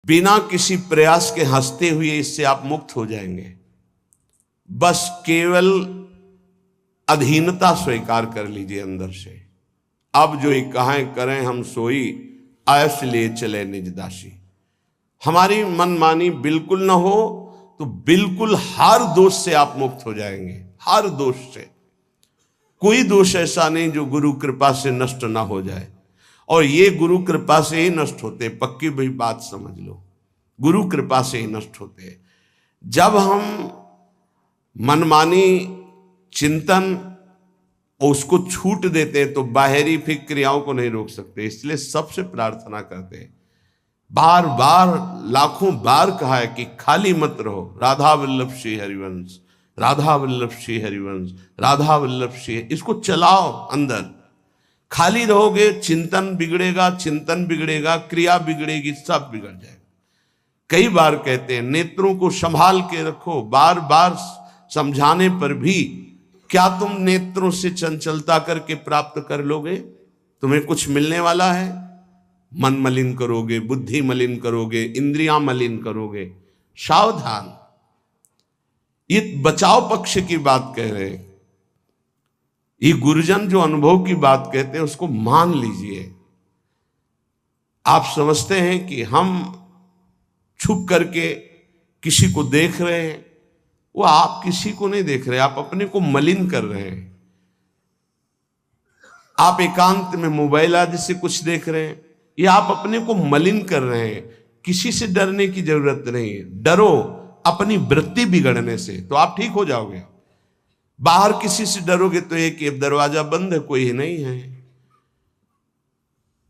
बिना किसी प्रयास के हंसते हुए इससे आप मुक्त हो जाएंगे। बस केवल अधीनता स्वीकार कर लीजिए अंदर से। अब जो कहें करें हम सोई, आयस ले चले निज दासी। हमारी मनमानी बिल्कुल ना हो तो बिल्कुल हर दोष से आप मुक्त हो जाएंगे। हर दोष से, कोई दोष ऐसा नहीं जो गुरु कृपा से नष्ट ना हो जाए। और ये गुरु कृपा से ही नष्ट होते, पक्की भाई बात समझ लो, गुरु कृपा से ही नष्ट होते। जब हम मनमानी चिंतन और उसको छूट देते हैं तो बाहरी फिर क्रियाओं को नहीं रोक सकते। इसलिए सबसे प्रार्थना करते हैं, बार बार लाखों बार कहा है कि खाली मत रहो। राधा वल्लभ श्री हरिवंश, राधा वल्लभ श्री हरिवंश, राधा वल्लभ श्री, इसको चलाओ अंदर। खाली रहोगे चिंतन बिगड़ेगा, चिंतन बिगड़ेगा, क्रिया बिगड़ेगी, सब बिगड़ जाएगा। कई बार कहते हैं नेत्रों को संभाल के रखो। बार बार समझाने पर भी क्या तुम नेत्रों से चंचलता करके प्राप्त कर लोगे? तुम्हें कुछ मिलने वाला है? मन मलिन करोगे, बुद्धि मलिन करोगे, इंद्रियां मलिन करोगे। सावधान, ये बचाव पक्ष की बात कह रहे हैं। ये गुरुजन जो अनुभव की बात कहते हैं उसको मान लीजिए। आप समझते हैं कि हम छुप करके किसी को देख रहे हैं, वो आप किसी को नहीं देख रहे, आप अपने को मलिन कर रहे हैं। आप एकांत में मोबाइल आदि से कुछ देख रहे हैं, ये आप अपने को मलिन कर रहे हैं। किसी से डरने की जरूरत नहीं है। डरो अपनी वृत्ति बिगड़ने से तो आप ठीक हो जाओगे। बाहर किसी से डरोगे तो एक ये दरवाजा बंद है, कोई नहीं है,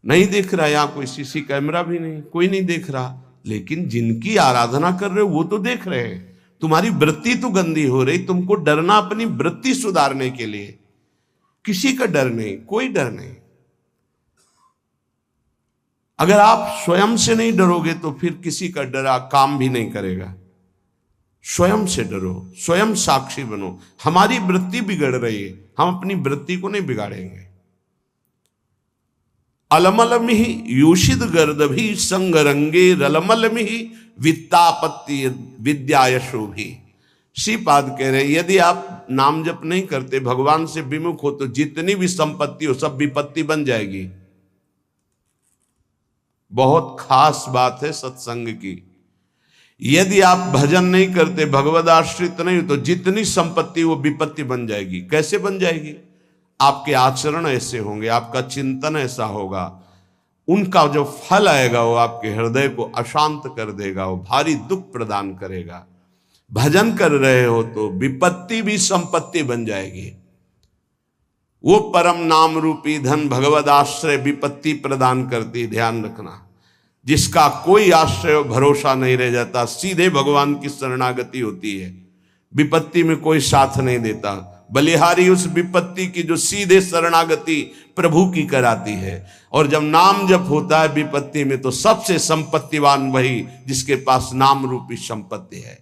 नहीं देख रहा, यहां कोई सीसी कैमरा भी नहीं, कोई नहीं देख रहा। लेकिन जिनकी आराधना कर रहे हो वो तो देख रहे हैं। तुम्हारी वृत्ति तो गंदी हो रही। तुमको डरना अपनी वृत्ति सुधारने के लिए, किसी का डर नहीं, कोई डर नहीं। अगर आप स्वयं से नहीं डरोगे तो फिर किसी का डरा काम भी नहीं करेगा। स्वयं से डरो, स्वयं साक्षी बनो। हमारी वृत्ति बिगड़ रही है, हम अपनी वृत्ति को नहीं बिगाड़ेंगे। अलमलमि यूषिद गर्दभी संगरंगे रलमलमि वित्तापत्ति विद्यायशोभी। श्रीपाद कह रहे यदि आप नाम जप नहीं करते, भगवान से विमुख हो, तो जितनी भी संपत्ति हो सब विपत्ति बन जाएगी। बहुत खास बात है सत्संग की। यदि आप भजन नहीं करते, भगवद आश्रित नहीं हो, तो जितनी संपत्ति वो विपत्ति बन जाएगी। कैसे बन जाएगी? आपके आचरण ऐसे होंगे, आपका चिंतन ऐसा होगा, उनका जो फल आएगा वो आपके हृदय को अशांत कर देगा, वो भारी दुख प्रदान करेगा। भजन कर रहे हो तो विपत्ति भी संपत्ति बन जाएगी। वो परम नाम रूपी धन भगवद आश्रय विपत्ति प्रदान करती, ध्यान रखना। जिसका कोई आश्रय भरोसा नहीं रह जाता, सीधे भगवान की शरणागति होती है। विपत्ति में कोई साथ नहीं देता। बलिहारी उस विपत्ति की जो सीधे शरणागति प्रभु की कराती है। और जब नाम जप होता है विपत्ति में, तो सबसे संपत्तिवान वही जिसके पास नाम रूपी संपत्ति है।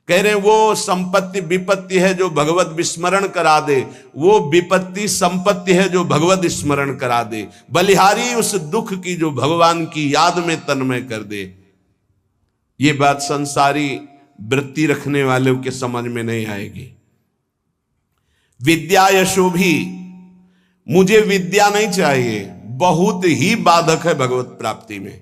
कह रहे वो संपत्ति विपत्ति है जो भगवत विस्मरण करा दे, वो विपत्ति संपत्ति है जो भगवत स्मरण करा दे। बलिहारी उस दुख की जो भगवान की याद में तन्मय कर दे। ये बात संसारी वृत्ति रखने वालों के समझ में नहीं आएगी। विद्या यशोभी, मुझे विद्या नहीं चाहिए, बहुत ही बाधक है भगवत प्राप्ति में।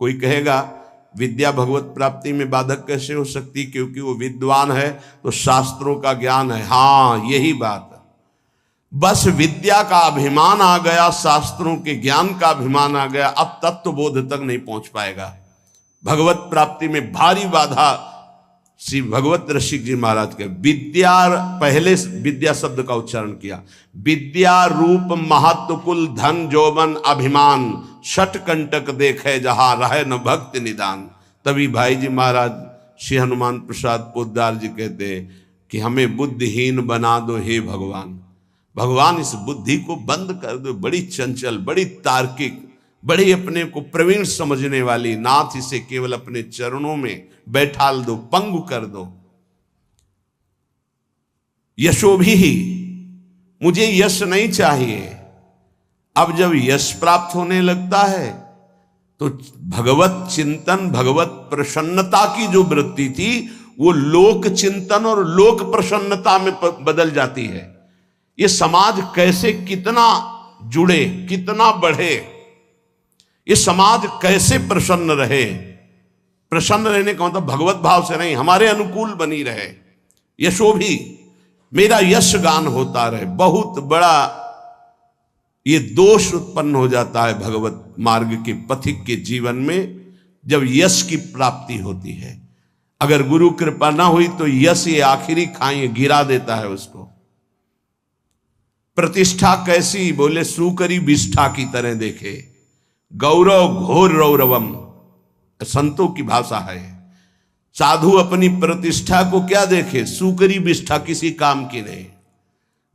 कोई कहेगा विद्या भगवत प्राप्ति में बाधक कैसे हो सकती? क्योंकि वो विद्वान है तो शास्त्रों का ज्ञान है। हाँ, यही बात है। बस विद्या का अभिमान आ गया, शास्त्रों के ज्ञान का अभिमान आ गया, अब तत्व बोध तक नहीं पहुंच पाएगा। भगवत प्राप्ति में भारी बाधा श्री भगवत रसिक जी महाराज के। विद्या, पहले विद्या शब्द का उच्चारण किया। विद्या रूप महत्व कुल धन जोबन अभिमान, छठ कंटक देखे जहां रहे न भक्त निदान। तभी भाई जी महाराज श्री हनुमान प्रसाद पोद्दार जी कहते हैं कि हमें बुद्धिहीन बना दो हे भगवान। भगवान इस बुद्धि को बंद कर दो, बड़ी चंचल, बड़ी तार्किक, बड़ी अपने को प्रवीण समझने वाली। नाथ इसे केवल अपने चरणों में बैठाल दो, पंगु कर दो। यशोभी ही, मुझे यश नहीं चाहिए। अब जब यश प्राप्त होने लगता है तो भगवत चिंतन, भगवत प्रसन्नता की जो वृत्ति थी वो लोक चिंतन और लोक प्रसन्नता में बदल जाती है। ये समाज कैसे कितना जुड़े, कितना बढ़े, ये समाज कैसे प्रसन्न रहे। प्रसन्न रहने का मतलब भगवत भाव से नहीं, हमारे अनुकूल बनी रहे, यशो भी मेरा यश गान होता रहे। बहुत बड़ा ये दोष उत्पन्न हो जाता है भगवत मार्ग के पथिक के जीवन में, जब यश की प्राप्ति होती है। अगर गुरु कृपा ना हुई तो यश ये आखिरी खाई गिरा देता है उसको। प्रतिष्ठा कैसी, बोले सूकरी विष्ठा की तरह देखे, गौरव घोर रौरवम, संतों की भाषा है। साधु अपनी प्रतिष्ठा को क्या देखे, सूकरी विष्ठा, किसी काम की नहीं।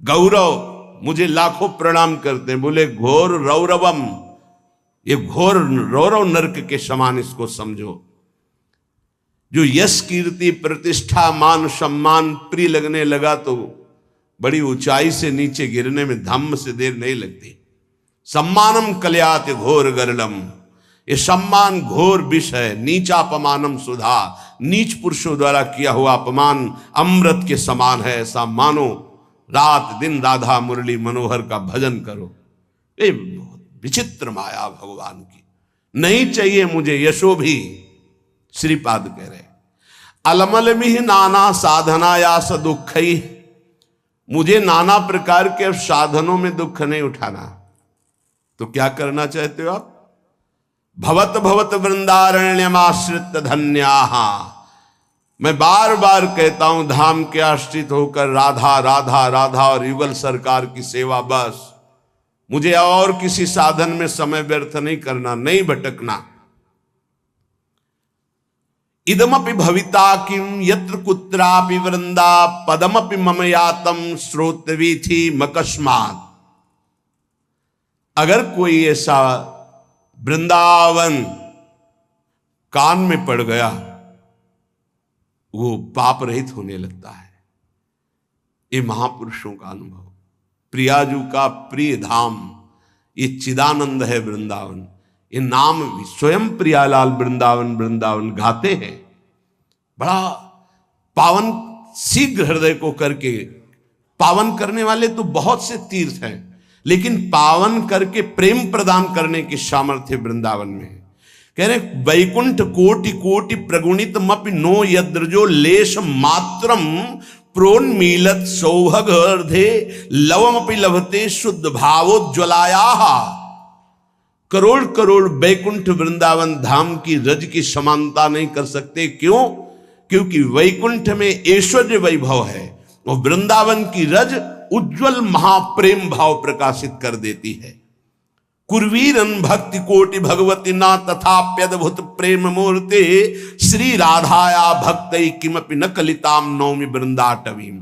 गौरव, मुझे लाखों प्रणाम करते हैं, बोले घोर रौरवम, ये घोर रौरव नरक के समान इसको समझो। जो यश कीर्ति प्रतिष्ठा मान सम्मान प्रिय लगने लगा तो बड़ी ऊंचाई से नीचे गिरने में धम्म से देर नहीं लगती। सम्मानम कल्यात घोर गरलम, ये सम्मान घोर विष है। नीचापमानम सुधा, नीच पुरुषों द्वारा किया हुआ अपमान अमृत के समान है। ऐसा मानो रात दिन राधा मुरली मनोहर का भजन करो। ये बहुत विचित्र माया भगवान की। नहीं चाहिए मुझे यशो भी। श्रीपाद कह रहे अलमल मिह नाना साधनाया स दुखई, मुझे नाना प्रकार के साधनों में दुख नहीं उठाना। तो क्या करना चाहते हो आप? भवत भवत वृंदारण्यमाश्रित धन्याहा, मैं बार बार कहता हूं धाम के आश्रित होकर राधा राधा राधा और युगल सरकार की सेवा बस। मुझे और किसी साधन में समय व्यर्थ नहीं करना, नहीं भटकना। इदमपि भविता किम यत्र कुत्रापि वृंदा पदमपि मम यातम श्रोतवीथि मकस्मात्। अगर कोई ऐसा वृंदावन कान में पड़ गया वो पाप रहित होने लगता है। ये महापुरुषों का अनुभव। प्रियाजू का प्रिय धाम ये चिदानंद है वृंदावन। ये नाम स्वयं प्रियालाल वृंदावन वृंदावन गाते हैं। बड़ा पावन शीघ्र हृदय को करके, पावन करने वाले तो बहुत से तीर्थ हैं, लेकिन पावन करके प्रेम प्रदान करने की सामर्थ्य वृंदावन में है। कह रहे वैकुंठ कोटि कोटि प्रगुणित मपि नो यद्रजो लेश मात्रम प्रोन्मीलत सौभगर्धे लवमपि लभते शुद्ध भावोज्ज्वलाया। करोड़ करोड़ वैकुंठ वृंदावन धाम की रज की समानता नहीं कर सकते। क्यों? क्योंकि वैकुंठ में ऐश्वर्य वैभव है और वृंदावन की रज उज्जवल महाप्रेम भाव प्रकाशित कर देती है। कुर्वीरन भक्ति कोटि भगवती ना तथाप्यद्भुत प्रेम मूर्ते श्री राधाया भक्त किमपि न कलिताम नौमि वृंदाटवीम।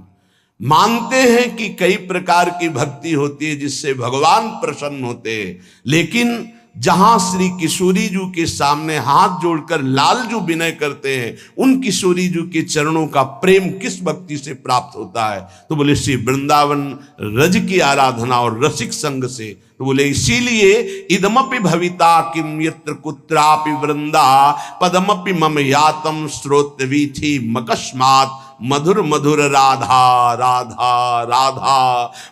मानते हैं कि कई प्रकार की भक्ति होती है जिससे भगवान प्रसन्न होते हैं, लेकिन जहां श्री किशोरी जी के सामने हाथ जोड़कर लाल जो विनय करते हैं उन किशोरी जी के चरणों का प्रेम किस भक्ति से प्राप्त होता है? तो बोले श्री वृंदावन रज की आराधना और रसिक संग से। तो बोले इसीलिए इदमपि भविता किम यत्र कुत्रापि वृंदा पदमपि मम यातम श्रोतवीथि मकस्मात् मधुर मधुर राधा राधा राधा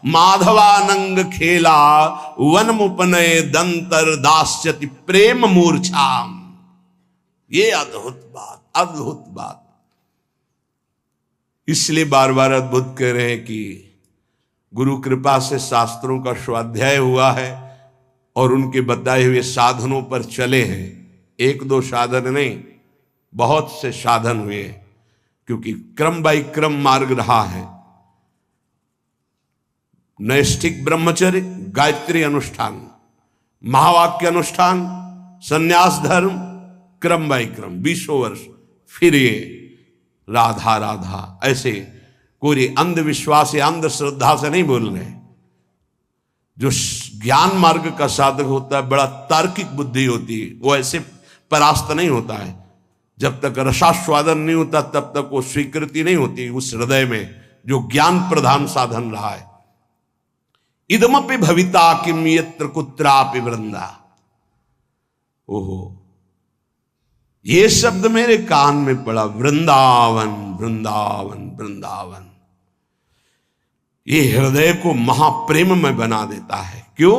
माधवानंग खेला वन मुपनय दंतर दास्यति प्रेम मूर्छाम। ये अद्भुत बात, अद्भुत बात। इसलिए बार बार अद्भुत कह रहे हैं कि गुरु कृपा से शास्त्रों का स्वाध्याय हुआ है और उनके बताए हुए साधनों पर चले हैं। एक दो साधन नहीं, बहुत से साधन हुए हैं, क्योंकि क्रम बाई क्रम मार्ग रहा है। नैष्ठिक ब्रह्मचर्य, गायत्री अनुष्ठान, महावाक्य अनुष्ठान, संन्यास धर्म, क्रम बाई क्रम 20 वर्ष, फिर ये राधा राधा। ऐसे कोई अंधविश्वास या अंधश्रद्धा से नहीं बोल रहे। जो ज्ञान मार्ग का साधक होता है, बड़ा तार्किक बुद्धि होती है, वो ऐसे परास्त नहीं होता है। जब तक रसास्वादन नहीं होता तब तक वो स्वीकृति नहीं होती उस हृदय में जो ज्ञान प्रधान साधन रहा है। इदमपि भविता किम यत्र कुत्रापि वृंदा। ओहो, ये शब्द मेरे कान में पड़ा, वृंदावन वृंदावन वृंदावन। ये हृदय को महाप्रेम में बना देता है। क्यों?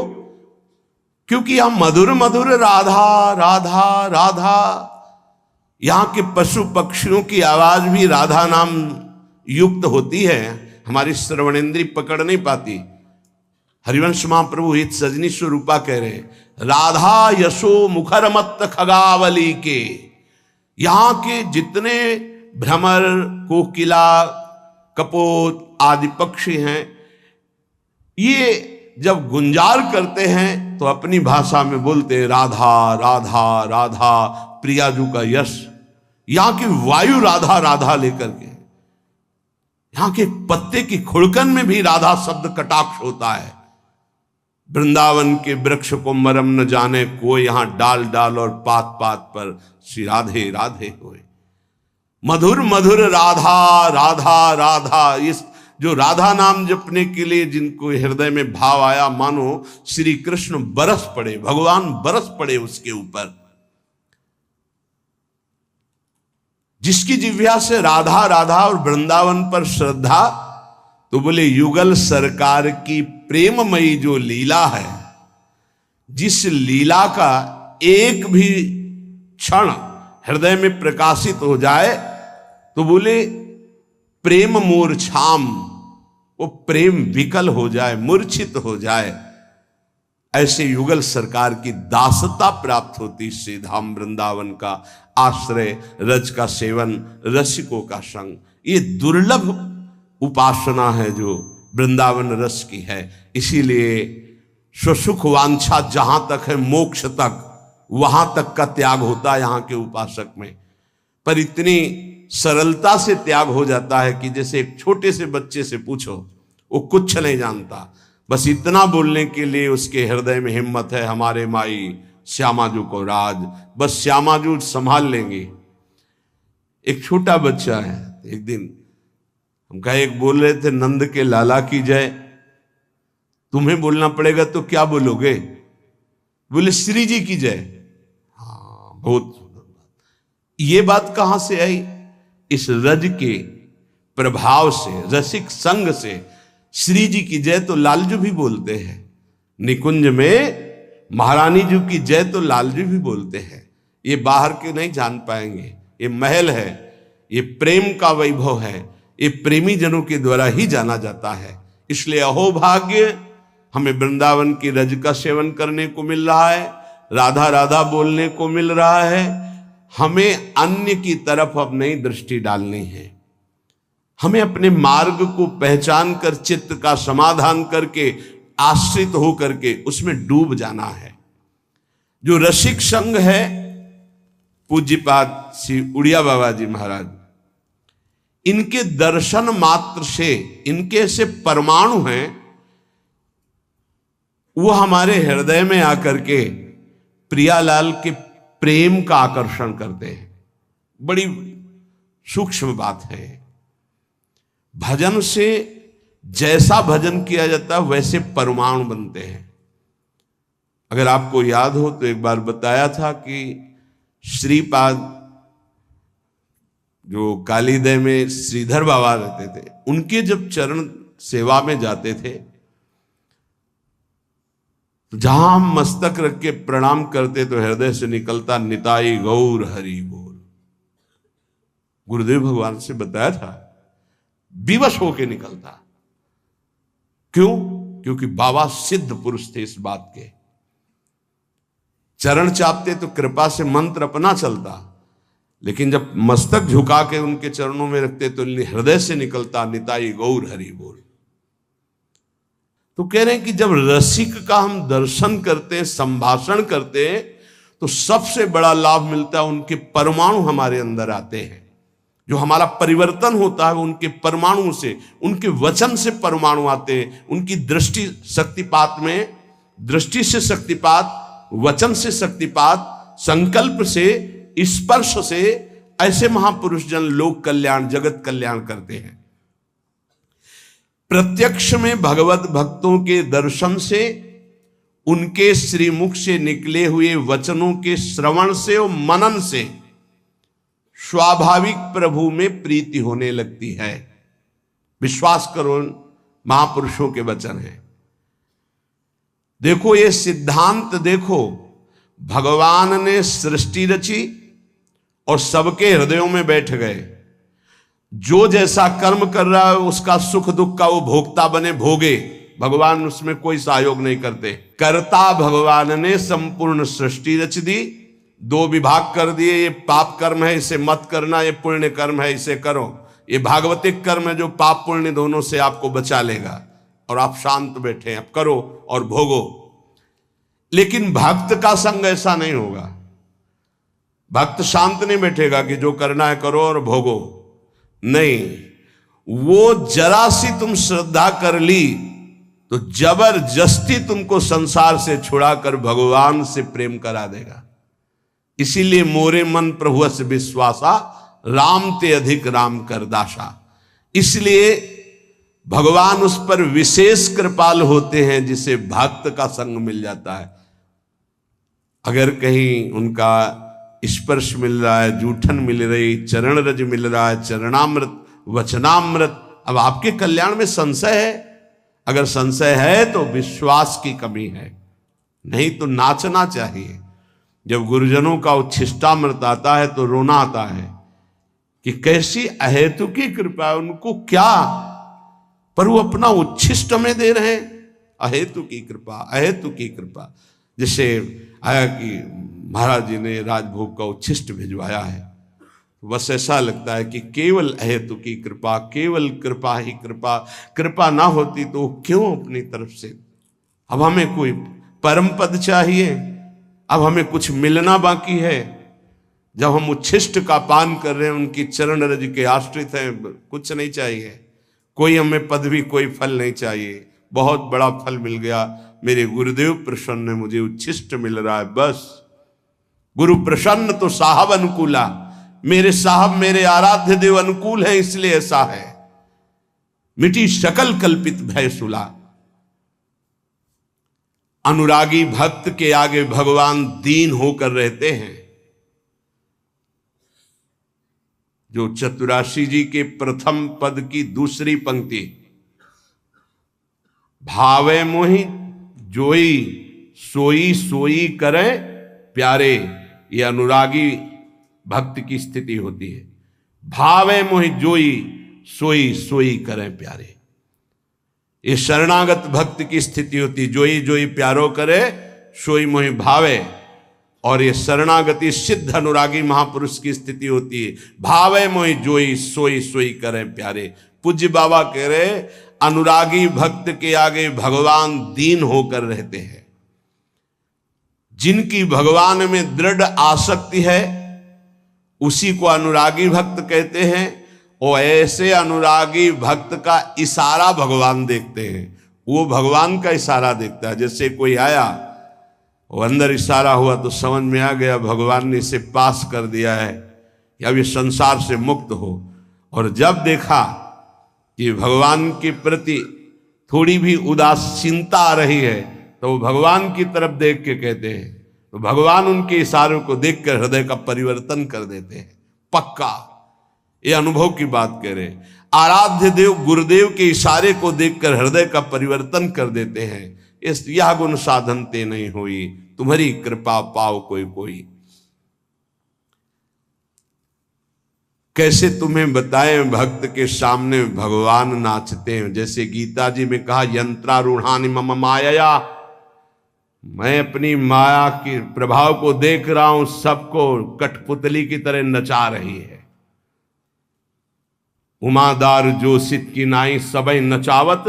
क्योंकि यहां मधुर मधुर राधा राधा राधा, यहां के पशु पक्षियों की आवाज भी राधा नाम युक्त होती है, हमारी श्रवणेंद्री पकड़ नहीं पाती। हरिवंश महाप्रभु हित सजनी स्वरूपा कह रहे, राधा यशो मुखर मत खगावली के। यहां के जितने भ्रमर, कोकिला, कपोत आदि पक्षी हैं, ये जब गुंजार करते हैं तो अपनी भाषा में बोलते हैं राधा राधा राधा, प्रियाजू का यश। यहां की वायु राधा राधा लेकर के, यहां के पत्ते की खुड़कन में भी राधा शब्द कटाक्ष होता है। वृंदावन के वृक्ष को मरम न जाने कोई, यहां डाल डाल और पात पात पर श्री राधे राधे होए। मधुर मधुर राधा राधा राधा, इस जो राधा नाम जपने के लिए जिनको हृदय में भाव आया, मानो श्री कृष्ण बरस पड़े, भगवान बरस पड़े उसके ऊपर। जिसकी जिह्वा से राधा राधा और वृंदावन पर श्रद्धा, तो बोले युगल सरकार की प्रेममयी जो लीला है, जिस लीला का एक भी क्षण हृदय में प्रकाशित हो जाए तो बोले प्रेम मूर्छाम, वो प्रेम विकल हो जाए, मूर्छित हो जाए। ऐसे युगल सरकार की दासता प्राप्त होती। श्री धाम वृंदावन का आश्रय, रज का सेवन, रसिकों का संग, ये दुर्लभ उपासना है जो वृंदावन रस की है। इसीलिए स्वसुख वांछा जहां तक है, मोक्ष तक, वहां तक का त्याग होता है यहाँ के उपासक में। पर इतनी सरलता से त्याग हो जाता है कि जैसे एक छोटे से बच्चे से पूछो, वो कुछ नहीं जानता, बस इतना बोलने के लिए उसके हृदय में हिम्मत है, हमारे माई श्यामाजू को राज, बस श्यामाजू संभाल लेंगे। एक छोटा बच्चा है, एक दिन हम कहे, एक बोल रहे थे नंद के लाला की जय, तुम्हें बोलना पड़ेगा तो क्या बोलोगे? बोले श्री जी की जय। हाँ, बहुत ये बात कहां से आई? इस रज के प्रभाव से, रसिक संग से। श्री जी की जय तो लालजू भी बोलते हैं, निकुंज में महारानी जी की जय तो लालजू भी बोलते हैं। ये बाहर के नहीं जान पाएंगे, ये महल है, ये प्रेम का वैभव है, ये प्रेमी जनों के द्वारा ही जाना जाता है। इसलिए अहो भाग्य, हमें वृंदावन की रज का सेवन करने को मिल रहा है, राधा राधा बोलने को मिल रहा है। हमें अन्य की तरफ अब नई दृष्टि डालनी है। हमें अपने मार्ग को पहचान कर चित्त का समाधान करके, आश्रित हो करके उसमें डूब जाना है। जो रसिक संग है, पूज्यपाद श्री उड़िया बाबा जी महाराज, इनके दर्शन मात्र से, इनके से परमाणु हैं, वो हमारे हृदय में आकर के प्रियालाल के प्रेम का आकर्षण करते हैं। बड़ी सूक्ष्म बात है। भजन से जैसा भजन किया जाता है वैसे परमाणु बनते हैं। अगर आपको याद हो तो एक बार बताया था कि श्रीपाद जो कालीदय में श्रीधर बाबा रहते थे, उनके जब चरण सेवा में जाते थे, जहां हम मस्तक रख के प्रणाम करते तो हृदय से निकलता निताई गौर हरि बोल। गुरुदेव भगवान से बताया था, विवश होके निकलता। क्यों? क्योंकि बाबा सिद्ध पुरुष थे इस बात के। चरण चापते तो कृपा से मंत्र अपना चलता, लेकिन जब मस्तक झुका के उनके चरणों में रखते तो हृदय से निकलता निताई गौर हरि बोल। तो कह रहे हैं कि जब रसिक का हम दर्शन करते हैं, संभाषण करते हैं, तो सबसे बड़ा लाभ मिलता है, उनके परमाणु हमारे अंदर आते हैं। जो हमारा परिवर्तन होता है उनके परमाणु से, उनके वचन से परमाणु आते हैं। उनकी दृष्टि शक्तिपात में, दृष्टि से शक्तिपात, वचन से शक्तिपात, संकल्प से, स्पर्श से, ऐसे महापुरुष जन लोक कल्याण, जगत कल्याण करते हैं। प्रत्यक्ष में भगवत भक्तों के दर्शन से, उनके श्रीमुख से निकले हुए वचनों के श्रवण से और मनन से स्वाभाविक प्रभु में प्रीति होने लगती है। विश्वास करो, महापुरुषों के वचन है। देखो ये सिद्धांत देखो, भगवान ने सृष्टि रची और सबके हृदयों में बैठ गए। जो जैसा कर्म कर रहा है उसका सुख दुख का वो भोक्ता बने, भोगे। भगवान उसमें कोई सहयोग नहीं करते। कर्ता भगवान ने संपूर्ण सृष्टि रच दी, दो विभाग कर दिए, ये पाप कर्म है इसे मत करना, ये पुण्य कर्म है इसे करो। ये भागवतिक कर्म है जो पाप पुण्य दोनों से आपको बचा लेगा, और आप शांत बैठे, अब करो और भोगो। लेकिन भक्त का संग ऐसा नहीं होगा। भक्त शांत नहीं बैठेगा कि जो करना है करो और भोगो, नहीं। वो जरा सी तुम श्रद्धा कर ली तो जबरदस्ती तुमको संसार से छुड़ाकर भगवान से प्रेम करा देगा। इसीलिए मोरे मन प्रभु से विश्वासा, राम ते अधिक राम कर दासा। इसलिए भगवान उस पर विशेष कृपाल होते हैं जिसे भक्त का संग मिल जाता है। अगर कहीं उनका स्पर्श मिल रहा है, जूठन मिल रही, चरण रज मिल रहा है, चरणामृत वचनामृत, अब आपके कल्याण में संशय है। अगर संशय है तो विश्वास की कमी है, नहीं तो नाचना चाहिए। जब गुरुजनों का उच्छिष्टामृत आता है तो रोना आता है कि कैसी अहेतु की कृपा है, उनको क्या, पर वो अपना उच्छिष्ट में दे रहे हैं। अहेतु की कृपा, अहेतु की कृपा। जैसे आया कि महाराज जी ने राजभोग का उच्छिष्ट भिजवाया है, बस ऐसा लगता है कि केवल अहेतु की कृपा, केवल कृपा ही कृपा। कृपा ना होती तो क्यों अपनी तरफ से। अब हमें कोई परम पद चाहिए, अब हमें कुछ मिलना बाकी है। जब हम उच्छिष्ट का पान कर रहे हैं, उनकी चरण रज के आश्रित हैं, कुछ नहीं चाहिए, कोई हमें पदवी, कोई फल नहीं चाहिए। बहुत बड़ा फल मिल गया, मेरे गुरुदेव प्रसन्न है, मुझे उच्छिष्ट मिल रहा है, बस। गुरु प्रसन्न तो साहब अनुकूला, मेरे साहब मेरे आराध्य देव अनुकूल है, इसलिए ऐसा है। मिटी सकल कल्पित भय सुला। अनुरागी भक्त के आगे भगवान दीन होकर रहते हैं। जो चतुराशी जी के प्रथम पद की दूसरी पंक्ति, भावे मोहि जोई सोई सोई करे प्यारे, ये अनुरागी भक्त की स्थिति होती है। भावे मोहि जोई सोई सोई करे प्यारे, ये शरणागत भक्त की स्थिति होती है। जोई जोई प्यारो करे सोई मोहि भावे, और ये शरणागति सिद्ध अनुरागी महापुरुष की स्थिति होती है। भावे मोहि जोई सोई सोई करे प्यारे। पूज्य बाबा कह रहे, अनुरागी भक्त के आगे भगवान दीन होकर रहते हैं। जिनकी भगवान में दृढ़ आसक्ति है उसी को अनुरागी भक्त कहते हैं। और ऐसे अनुरागी भक्त का इशारा भगवान देखते हैं, वो भगवान का इशारा देखता है। जैसे कोई आया, वो अंदर इशारा हुआ तो समझ में आ गया भगवान ने इसे पास कर दिया है कि अब ये संसार से मुक्त हो। और जब देखा कि भगवान के प्रति थोड़ी भी उदासीनता आ रही है तो वो भगवान की तरफ देख के कहते हैं, तो भगवान उनके इशारों को देखकर हृदय का परिवर्तन कर देते हैं। पक्का ये अनुभव की बात कह रहे, आराध्य देव गुरुदेव के इशारे को देखकर हृदय का परिवर्तन कर देते हैं। इस यह गुण साधन ते नहीं हुई, तुम्हारी कृपा पाओ कोई कोई। कैसे तुम्हें बताएं, भक्त के सामने भगवान नाचते हैं। जैसे गीता जी में कहा, यंत्रारूढ़ानि मम माया, मैं अपनी माया के प्रभाव को देख रहा हूं, सबको कठपुतली की तरह नचा रही है। उमादार जोशित की नाई, सबई नचावत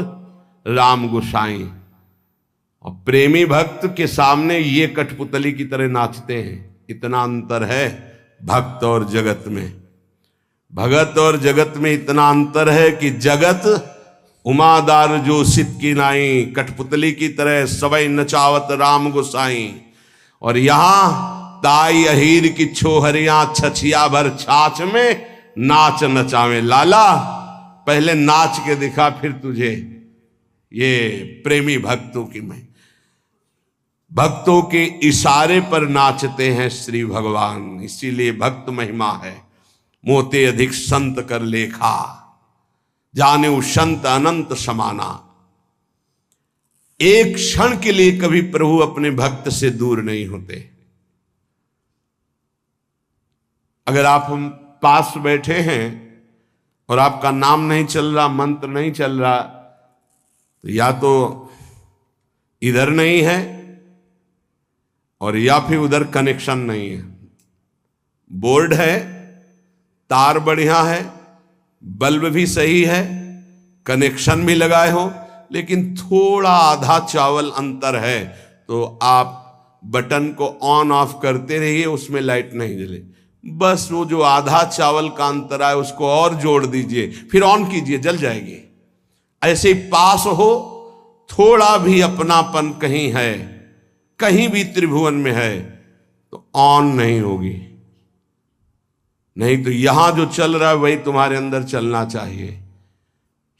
राम गुसाई। और प्रेमी भक्त के सामने ये कठपुतली की तरह नाचते हैं। इतना अंतर है भक्त और जगत में। भगत और जगत में इतना अंतर है कि जगत उमादार जोशित की नाई, कठपुतली की तरह सबई नचावत राम गुसाई। और यहां ताई अहीर की छोहरियां छछिया भर छाछ में नाच नचावे लाला। पहले नाच के दिखा फिर तुझे। ये प्रेमी भक्तों की मैं, भक्तों के इशारे पर नाचते हैं श्री भगवान। इसीलिए भक्त महिमा है। मोते अधिक संत कर लेखा, जाने संत अनंत समाना। एक क्षण के लिए कभी प्रभु अपने भक्त से दूर नहीं होते। अगर आप हम पास बैठे हैं और आपका नाम नहीं चल रहा, मंत्र नहीं चल रहा, तो या तो इधर नहीं है और या फिर उधर कनेक्शन नहीं है। बोर्ड है, तार बढ़िया है, बल्ब भी सही है, कनेक्शन भी लगाए हो, लेकिन थोड़ा आधा चावल अंतर है, तो आप बटन को ऑन ऑफ करते रहिए, उसमें लाइट नहीं जले। बस वो जो आधा चावल का अंतर है उसको और जोड़ दीजिए, फिर ऑन कीजिए, जल जाएगी। ऐसे पास हो, थोड़ा भी अपनापन कहीं है, कहीं भी त्रिभुवन में है, तो ऑन नहीं होगी। नहीं तो यहां जो चल रहा है वही तुम्हारे अंदर चलना चाहिए।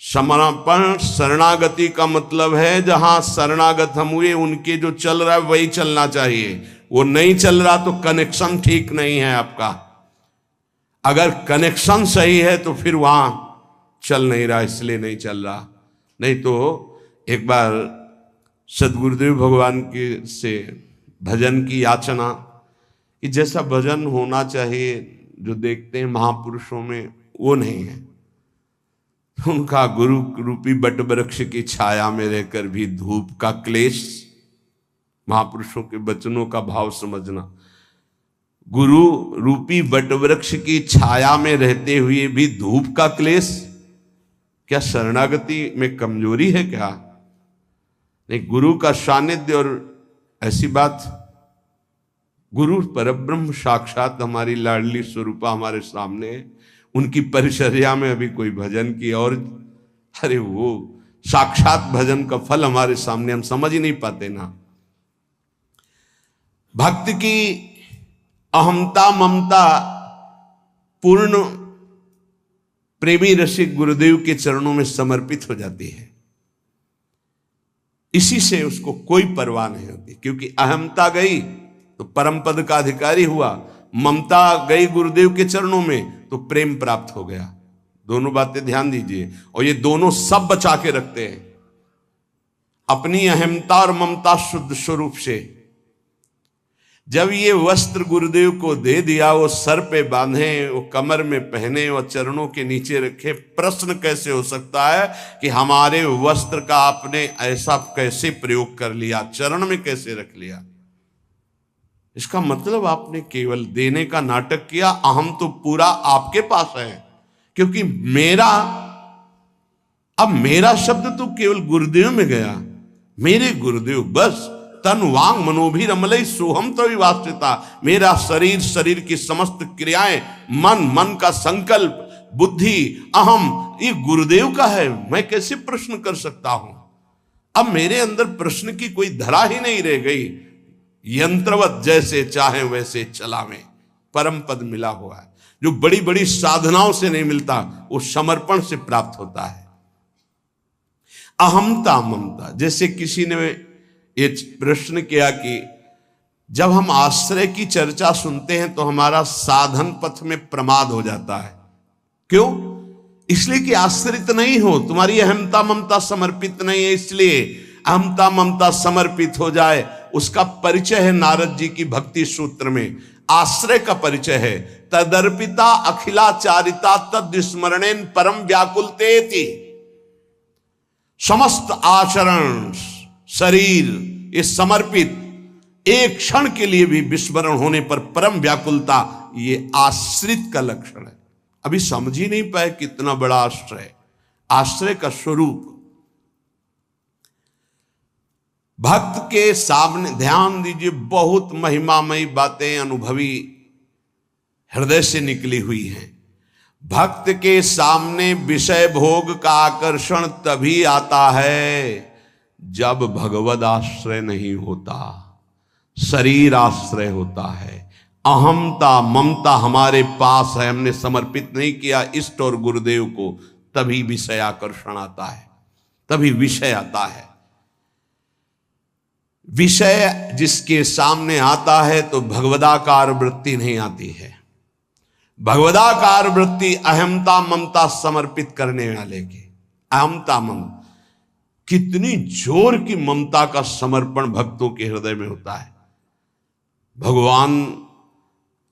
समर्पण शरणागति का मतलब है जहां शरणागत हम हुए उनके जो चल रहा है वही चलना चाहिए। वो नहीं चल रहा तो कनेक्शन ठीक नहीं है आपका। अगर कनेक्शन सही है तो फिर वहां चल नहीं रहा, इसलिए नहीं चल रहा। नहीं तो एक बार सदगुरुदेव भगवान के से भजन की याचना कि जैसा भजन होना चाहिए जो देखते हैं महापुरुषों में वो नहीं है। उनका गुरु रूपी बट वृक्ष की छाया में रहकर भी धूप का क्लेश, महापुरुषों के वचनों का भाव समझना। गुरु रूपी बट वृक्ष की छाया में रहते हुए भी धूप का क्लेश, क्या शरणागति में कमजोरी है क्या? नहीं, गुरु का सानिध्य और ऐसी बात, गुरु परब्रह्म साक्षात हमारी लाडली स्वरूपा हमारे सामने, उनकी परिचर्या में अभी कोई भजन की और अरे वो साक्षात भजन का फल हमारे सामने, हम समझ ही नहीं पाते ना। भक्त की अहमता ममता पूर्ण प्रेमी रसिक गुरुदेव के चरणों में समर्पित हो जाती है। इसी से उसको कोई परवाह नहीं होती, क्योंकि अहमता गई तो परम पद का अधिकारी हुआ, ममता गई गुरुदेव के चरणों में तो प्रेम प्राप्त हो गया। दोनों बातें ध्यान दीजिए, और ये दोनों सब बचा के रखते हैं अपनी अहमता और ममता शुद्ध स्वरूप से। जब ये वस्त्र गुरुदेव को दे दिया, वो सर पे बांधे, वो कमर में पहने और चरणों के नीचे रखे, प्रश्न कैसे हो सकता है कि हमारे वस्त्र का आपने ऐसा कैसे प्रयोग कर लिया, चरण में कैसे रख लिया? इसका मतलब आपने केवल देने का नाटक किया। अहम तो पूरा आपके पास है, क्योंकि अब मेरा शब्द तो केवल गुरुदेव में गया। मेरे गुरुदेव बस तन वांग मनोभिरमलई सोहम तो विवास्यता। मेरा शरीर, शरीर की समस्त क्रियाएं, मन का संकल्प, बुद्धि, अहम, ये गुरुदेव का है। मैं कैसे प्रश्न कर सकता हूं? अब मेरे अंदर प्रश्न की कोई धरा ही नहीं रह गई। यंत्रवत जैसे चाहे वैसे चलावें, परम पद मिला हुआ है, जो बड़ी बड़ी साधनाओं से नहीं मिलता, वो समर्पण से प्राप्त होता है। अहमता ममता, जैसे किसी ने ये प्रश्न किया कि जब हम आश्रय की चर्चा सुनते हैं तो हमारा साधन पथ में प्रमाद हो जाता है। क्यों? इसलिए कि आश्रित नहीं हो, तुम्हारी अहमता ममता समर्पित नहीं है, इसलिए अहमता ममता समर्पित हो जाए। उसका परिचय है नारद जी की भक्ति सूत्र में, आश्रय का परिचय है। तदर्पिता अखिलाचारिता तद स्मरणेन परम व्याकुलतेति। समस्त आचरण, शरीर ये समर्पित, एक क्षण के लिए भी विस्मरण होने पर परम व्याकुलता, ये आश्रित का लक्षण है। अभी समझ ही नहीं पाए कितना बड़ा आश्रय, आश्रय का स्वरूप। भक्त के सामने ध्यान दीजिए, बहुत महिमामयी बातें अनुभवी हृदय से निकली हुई हैं। भक्त के सामने विषय भोग का आकर्षण तभी आता है जब भगवद आश्रय नहीं होता, शरीर आश्रय होता है। अहमता ममता हमारे पास है, हमने समर्पित नहीं किया इष्ट और गुरुदेव को, तभी विषय आकर्षण आता है, तभी विषय आता है। विषय जिसके सामने आता है तो भगवदाकार वृत्ति नहीं आती है। भगवदाकार वृत्ति अहमता ममता समर्पित करने वाले की। अहमता ममता, कितनी जोर की ममता का समर्पण भक्तों के हृदय में होता है। भगवान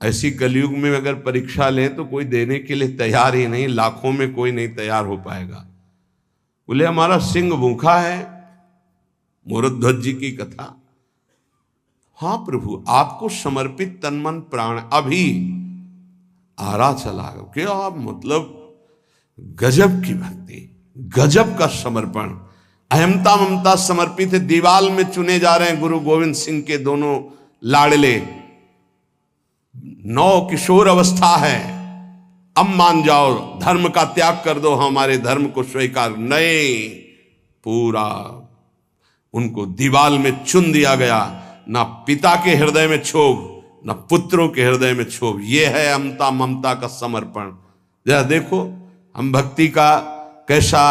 ऐसी कलयुग में अगर परीक्षा लें तो कोई देने के लिए तैयार ही नहीं, लाखों में कोई नहीं तैयार हो पाएगा। बोले हमारा सिंह भूखा है, मोरध्वज जी की कथा। हाँ प्रभु, आपको समर्पित तन मन प्राण अभी आरा चला क्या, मतलब गजब की भक्ति, गजब का समर्पण, अहमता ममता समर्पित है। दीवाल में चुने जा रहे हैं गुरु गोविंद सिंह के दोनों लाडले, 9 किशोर अवस्था है, अब मान जाओ, धर्म का त्याग कर दो, हमारे धर्म को स्वीकार नहीं। पूरा उनको दीवाल में चुन दिया गया, ना पिता के हृदय में क्षोभ, ना पुत्रों के हृदय में क्षोभ। यह है अहमता ममता का समर्पण। जरा देखो हम भक्ति का कैसा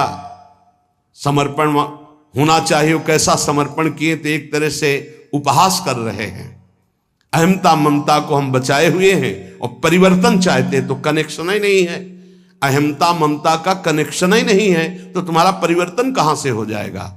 समर्पण होना चाहिए, कैसा समर्पण किए, तो एक तरह से उपहास कर रहे हैं। अहमता ममता को हम बचाए हुए हैं और परिवर्तन चाहते हैं तो कनेक्शन ही नहीं है। अहमता ममता का कनेक्शन ही नहीं है तो तुम्हारा परिवर्तन कहां से हो जाएगा।